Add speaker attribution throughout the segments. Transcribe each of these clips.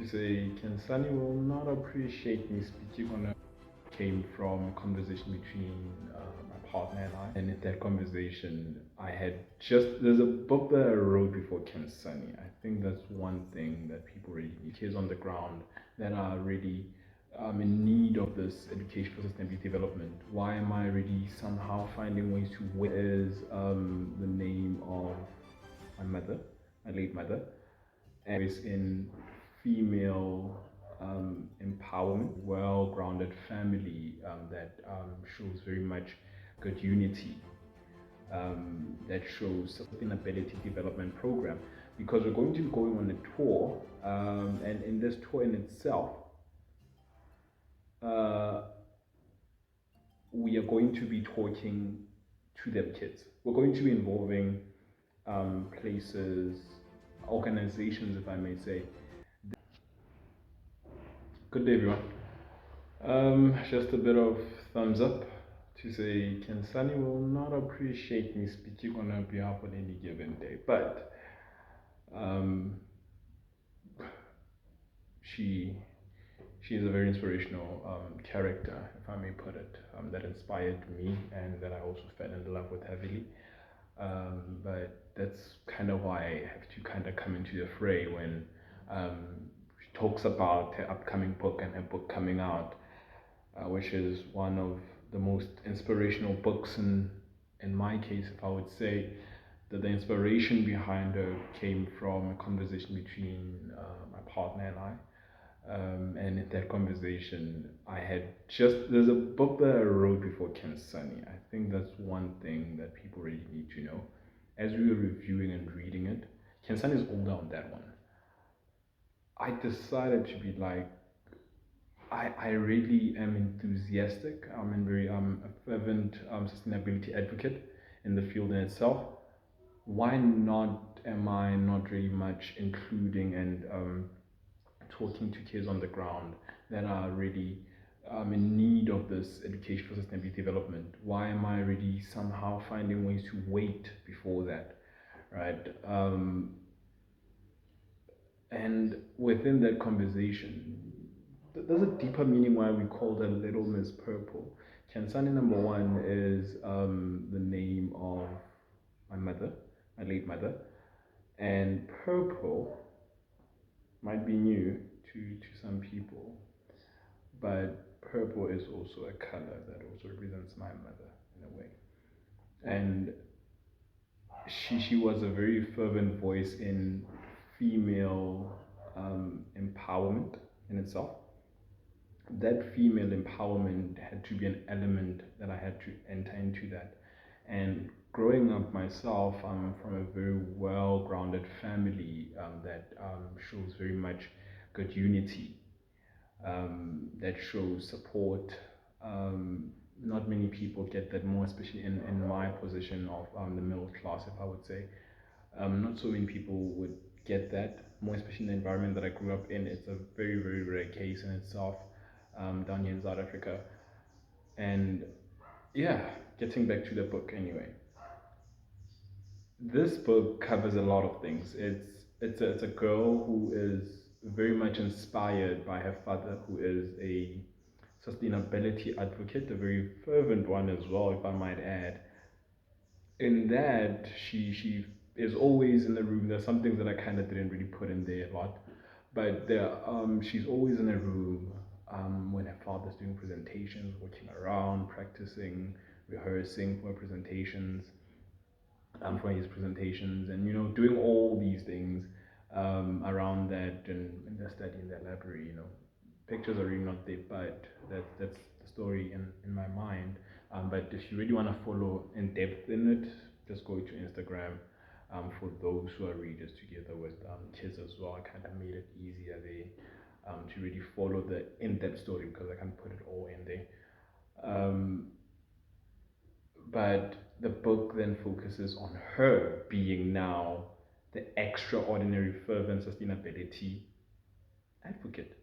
Speaker 1: say Khensani will not appreciate me speaking on a came from a conversation between my partner and I. And in that conversation, I had there's a book that I wrote before Khensani. I think that's one thing that people really need. Kids on the ground that are really in need of this education for sustainability development. Why am I really somehow finding ways to win? Is the name of my mother, my late mother, and is in female empowerment, well-grounded family that shows very much good unity, that shows sustainability development program. Because we're going to be going on a tour, and in this tour in itself, uh, we are going to be talking to them kids. We're going to be involving places, organizations, if I may say. Good day, everyone. Just a bit of thumbs up to say Khensani will not appreciate me speaking on her behalf on any given day, but um, she she is a very inspirational character, if I may put it, that inspired me and that I also fell in love with heavily. But that's kind of why I have to kind of come into the fray when she talks about her upcoming book and her book coming out, which is one of the most inspirational books in my case, if I would say that the inspiration behind her came from a conversation between my partner and I. And in that conversation, I had there's a book that I wrote before Khensani. I think that's one thing that people really need to know. As we were reviewing and reading it, Khensani is older on that one. I decided to be like, I really am enthusiastic. I'm a very a fervent sustainability advocate in the field in itself. Why not am I not really much including and talking to kids on the ground that are really in need of this education for sustainability development? Why am I really somehow finding ways to wait before that, right? And within that conversation, there's a deeper meaning why we call her Little Miss Purple. Khensani number one is the name of my mother, my late mother, and purple might be new to some people, but purple is also a color that also represents my mother in a way. And she was a very fervent voice in female empowerment in itself. That female empowerment had to be an element that I had to enter into that. And growing up myself, I'm from a very well grounded family that shows very much good unity, that shows support. Not many people get that, more especially in my position of the middle class, if I would say. Not so many people would get that, more especially in the environment that I grew up in. It's a very, very rare case in itself, down here in South Africa. And yeah, getting back to the book anyway. This book covers a lot of things. It's a girl who is very much inspired by her father, who is a sustainability advocate, a very fervent one as well, if I might add. In that, she is always in the room. There's some things that I kind of didn't really put in there a lot, but she's always in a room when her father's doing presentations, walking around, practicing, rehearsing for presentations, for his presentations, and doing all these things around that, and they're studying their library. Pictures are really not there, but that's the story in my mind. But if you really want to follow in depth in it, just go to Instagram. For those who are readers together with kids as well, I kind of made it easier there to really follow the in-depth story because I can put it all in there. But the book then focuses on her being now the extraordinary fervent sustainability advocate.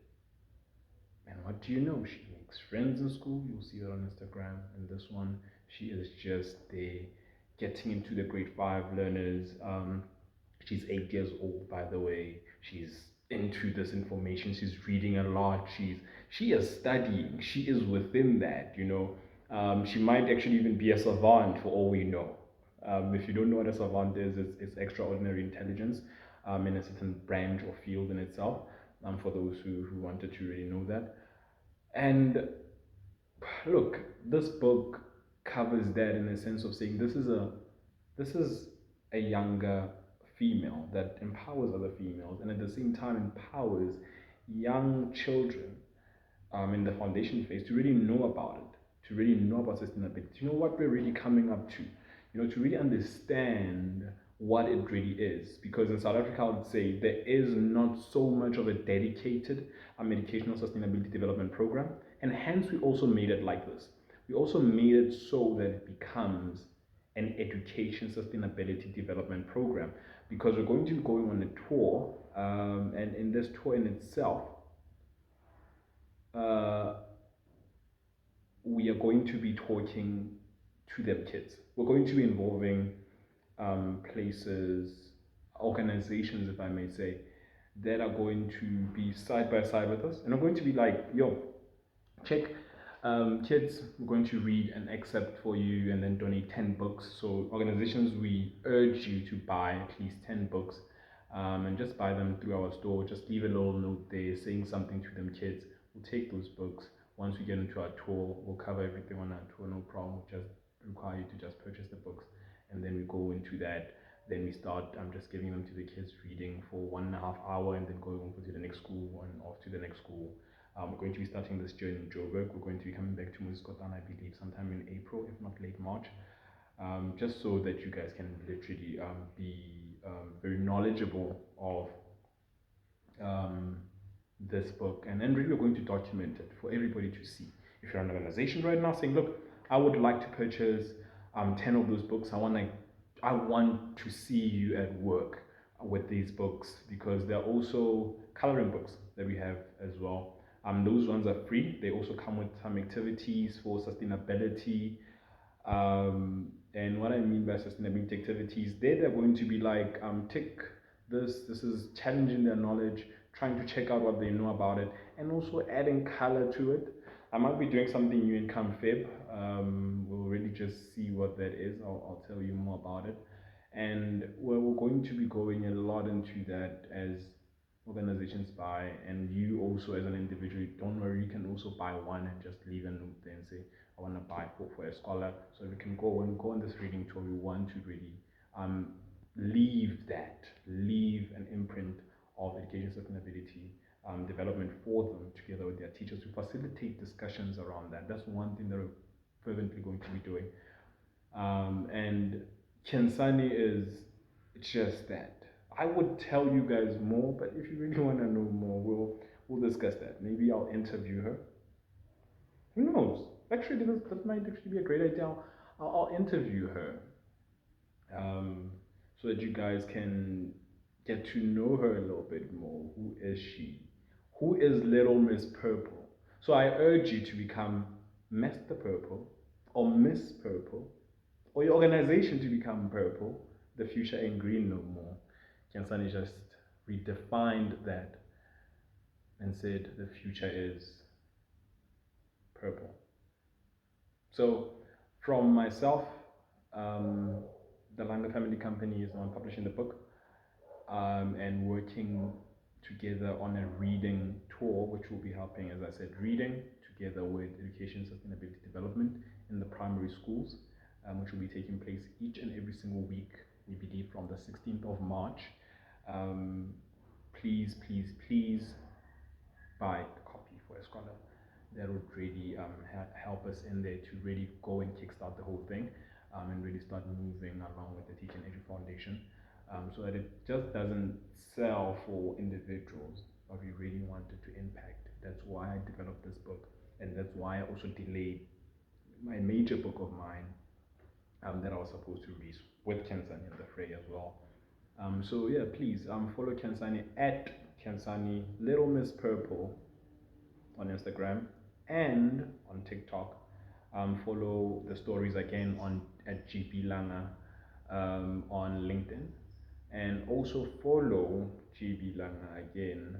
Speaker 1: And what do you know? She makes friends in school. You'll see her on Instagram. And this one, she is just there getting into the grade 5 learners. She's 8 years old, by the way. She's into this information. She's reading a lot. She is studying. She is within that. She might actually even be a savant for all we know. If you don't know what a savant is, it's extraordinary intelligence in a certain branch or field in itself. For those who wanted to really know that. And look, this book covers that in a sense of saying this is a younger female that empowers other females and at the same time empowers young children in the foundation phase to really know about it, to really know about sustainability, to know what we're really coming up to, to really understand what it really is. Because in South Africa, I would say there is not so much of a dedicated educational sustainability development program, and hence we also made it like this. We also made it so that it becomes an education sustainability development program because we're going to be going on a tour, and in this tour in itself, uh, we are going to be talking to them kids. We're going to be involving places, organizations, if I may say, that are going to be side by side with us and are going to be like, yo, check. Kids, we're going to read an excerpt for you and then donate 10 books. So, organizations, we urge you to buy at least 10 books and just buy them through our store. Just leave a little note there saying something to them, kids. We'll take those books. Once we get into our tour, we'll cover everything on our tour, no problem. We'll just require you to just purchase the books. And then we go into that. Then we start just giving them to the kids, reading for 1.5 hours, and then going over to the next school and off to the next school. We're going to be starting this journey in Joburg. We're going to be coming back to Muskotan, I believe, sometime in April, if not late March, just so that you guys can literally be very knowledgeable of um, this book. And then really we're going to document it for everybody to see. If you're an organization right now saying, look, I would like to purchase 10 of those books, I want to see you at work with these books because they're also coloring books that we have as well. Those ones are free. They also come with some activities for sustainability. And what I mean by sustainability activities, they're going to be like tick this. This is challenging their knowledge, trying to check out what they know about it, and also adding color to it. I might be doing something new in Come Feb. We'll really just see what that is. I'll tell you more about it. And we're going to be going a lot into that as organizations buy, and you also as an individual, don't worry, you can also buy one and just leave a note there and say, I want to buy for a scholar. So we can go and go on this reading tour. We want to really um, leave an imprint of education sustainability development for them together with their teachers to facilitate discussions around that. That's one thing that we're fervently going to be doing. And Khensani is just that. I would tell you guys more, but if you really want to know more, we'll discuss that. Maybe I'll interview her. Who knows? Actually, that might actually be a great idea. I'll interview her so that you guys can get to know her a little bit more. Who is she? Who is Little Miss Purple? So I urge you to become Mr. Purple or Miss Purple or your organization to become purple. The future ain't green no more. Khensani just redefined that and said the future is purple. So, from myself, um, the Langer Family Company is now publishing the book and working together on a reading tour, which will be helping, as I said, reading together with education sustainability development in the primary schools, which will be taking place each and every single week, we believe, from the 16th of March. Um, please buy a copy for a scholar. That would really help us in there to really go and kickstart the whole thing and really start moving along with the Teach and Edu Foundation so that it just doesn't sell for individuals, but we really wanted to impact. That's why I developed this book, and that's why I also delayed my major book of mine that I was supposed to release with Khensani in the fray as well. So yeah, please follow Khensani at Khensani Little Miss Purple on Instagram and on TikTok. Follow the stories again on at GP Langa on LinkedIn, and also follow GB Langa again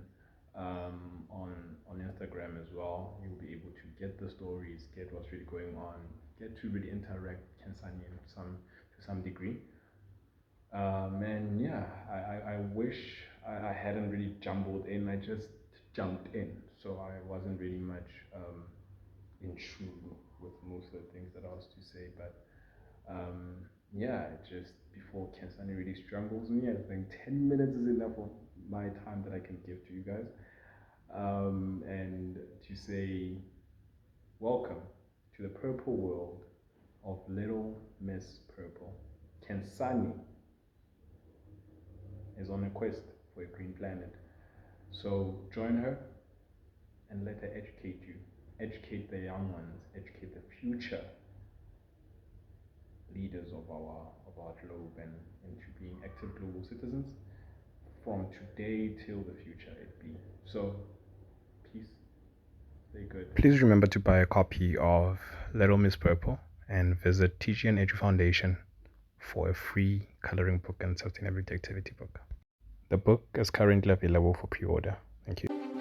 Speaker 1: on Instagram as well. You'll be able to get the stories, get what's really going on, get to really interact with Khensani to some degree. And yeah, I wish I hadn't really jumbled in. I just jumped in, so I wasn't really much in tune with most of the things that I was to say. But yeah, just before Khensani really strangles me, I think 10 minutes is enough of my time that I can give to you guys. And to say welcome to the purple world of Little Miss Purple. Khensani is on a quest for a green planet. So join her and let her educate you. Educate the young ones, educate the future leaders of our globe and into being active global citizens from today till the future it be. So peace, stay good. Please remember to buy a copy of Little Miss Purple and visit TGN Edu Foundation for a free coloring book and sustainability activity book. The book is currently available for pre-order. Thank you.